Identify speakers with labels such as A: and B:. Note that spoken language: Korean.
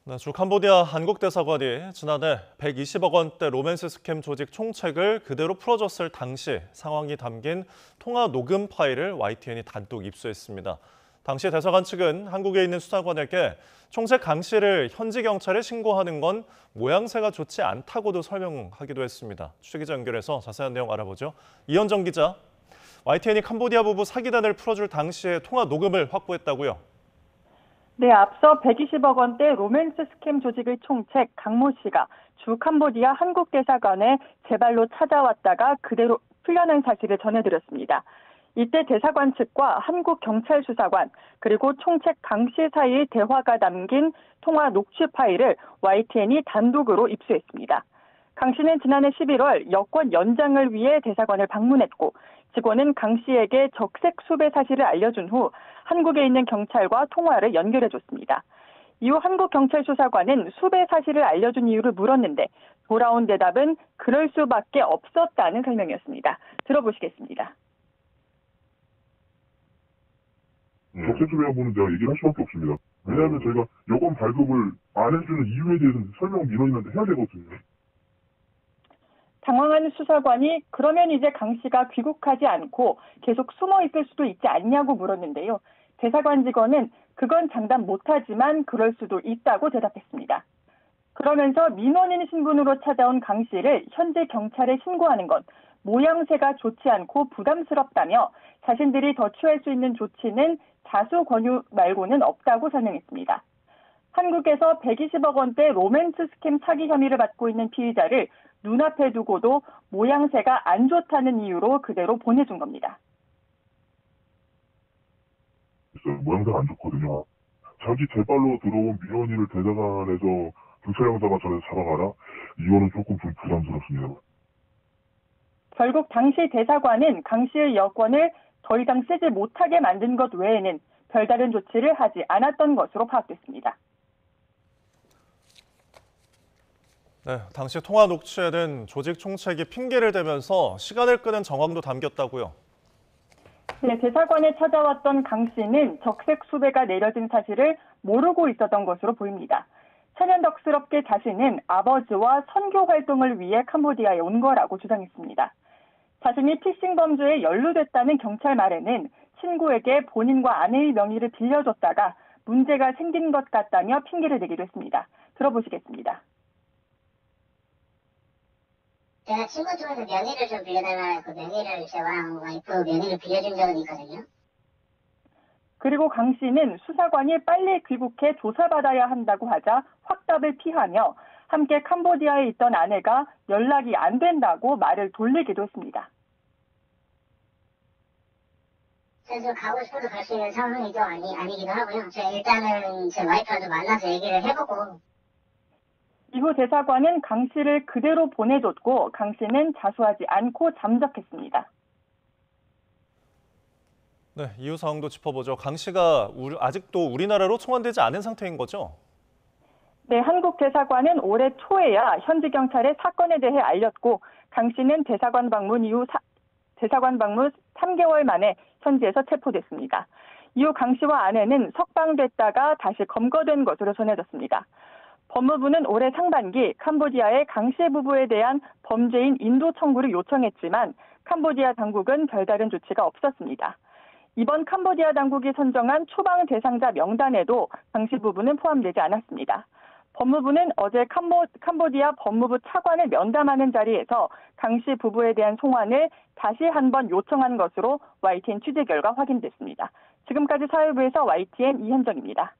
A: 네, 주 캄보디아 한국대사관이 지난해 120억 원대 로맨스 스캠 조직 총책을 그대로 풀어줬을 당시 상황이 담긴 통화 녹음 파일을 YTN이 단독 입수했습니다. 당시 대사관 측은 한국에 있는 수사관에게 총책 강 씨를 현지 경찰에 신고하는 건 모양새가 좋지 않다고도 설명하기도 했습니다. 취재기자 연결해서 자세한 내용 알아보죠. 이현정 기자, YTN이 캄보디아 부부 사기단을 풀어줄 당시의 통화 녹음을 확보했다고요?
B: 네, 앞서 120억 원대 로맨스 스캠 조직의 총책 강모 씨가 주 캄보디아 한국대사관에 제 발로 찾아왔다가 그대로 풀려난 사실을 전해드렸습니다. 이때 대사관 측과 한국경찰수사관 그리고 총책 강 씨 사이의 대화가 담긴 통화 녹취 파일을 YTN이 단독으로 입수했습니다. 강 씨는 지난해 11월 여권 연장을 위해 대사관을 방문했고 직원은 강 씨에게 적색 수배 사실을 알려준 후 한국에 있는 경찰과 통화를 연결해줬습니다. 이후 한국경찰수사관은 수배 사실을 알려준 이유를 물었는데 돌아온 대답은 그럴 수밖에 없었다는 설명이었습니다. 들어보시겠습니다.
C: 적색 수배 여부는 제가 얘기를 할 수밖에 없습니다. 왜냐하면 저희가 여권 발급을 안 해주는 이유에 대해서는 설명 민원인한테 해야 되거든요.
B: 당황한 수사관이 그러면 이제 강 씨가 귀국하지 않고 계속 숨어 있을 수도 있지 않냐고 물었는데요. 대사관 직원은 그건 장담 못하지만 그럴 수도 있다고 대답했습니다. 그러면서 민원인 신분으로 찾아온 강 씨를 현재 경찰에 신고하는 건 모양새가 좋지 않고 부담스럽다며 자신들이 더 취할 수 있는 조치는 자수 권유 말고는 없다고 설명했습니다. 한국에서 120억 원대 로맨스 스캠 사기 혐의를 받고 있는 피의자를 눈앞에 두고도 모양새가 안 좋다는 이유로 그대로 보내준 겁니다.
C: 모양새가 안 좋거든요. 자기 제발로 들어온 민원인을 대사관에서 경찰 형사가 전에 잡아가라? 이거는 조금 좀 부담스럽습니다.
B: 결국 당시 대사관은 강 씨의 여권을 더 이상 쓰지 못하게 만든 것 외에는 별다른 조치를 하지 않았던 것으로 파악됐습니다.
A: 네, 당시 통화 녹취에는 조직 총책이 핑계를 대면서 시간을 끄는 정황도 담겼다고요.
B: 네, 대사관에 찾아왔던 강 씨는 적색 수배가 내려진 사실을 모르고 있었던 것으로 보입니다. 천연덕스럽게 자신은 아버지와 선교 활동을 위해 캄보디아에 온 거라고 주장했습니다. 자신이 피싱 범죄에 연루됐다는 경찰 말에는 친구에게 본인과 아내의 명의를 빌려줬다가 문제가 생긴 것 같다며 핑계를 대기도 했습니다. 들어보시겠습니다.
D: 제가 친구 중에서 명의를 좀 빌려달라 해서 명의를 저랑 와이프 명의를 빌려준 적은 있거든요.
B: 그리고 강 씨는 수사관이 빨리 귀국해 조사받아야 한다고 하자 확답을 피하며 함께 캄보디아에 있던 아내가 연락이 안 된다고 말을 돌리기도 했습니다.
D: 그래서 가고 싶어도 갈 수 있는 상황이도 아니기도 하고요. 제가 일단은 제 와이프랑 좀 만나서 얘기를 해보고.
B: 이후 대사관은 강 씨를 그대로 보내줬고 강 씨는 자수하지 않고 잠적했습니다.
A: 네, 이후 상황도 짚어보죠. 강 씨가 아직도 우리나라로 송환되지 않은 상태인 거죠?
B: 네, 한국 대사관은 올해 초에야 현지 경찰에 사건에 대해 알렸고 강 씨는 대사관 방문 3개월 만에 현지에서 체포됐습니다. 이후 강 씨와 아내는 석방됐다가 다시 검거된 것으로 전해졌습니다. 법무부는 올해 상반기 캄보디아의 강 씨 부부에 대한 범죄인 인도 청구를 요청했지만 캄보디아 당국은 별다른 조치가 없었습니다. 이번 캄보디아 당국이 선정한 추방 대상자 명단에도 강 씨 부부는 포함되지 않았습니다. 법무부는 어제 캄보디아 법무부 차관을 면담하는 자리에서 강 씨 부부에 대한 송환을 다시 한번 요청한 것으로 YTN 취재 결과 확인됐습니다. 지금까지 사회부에서 YTN 이현정입니다.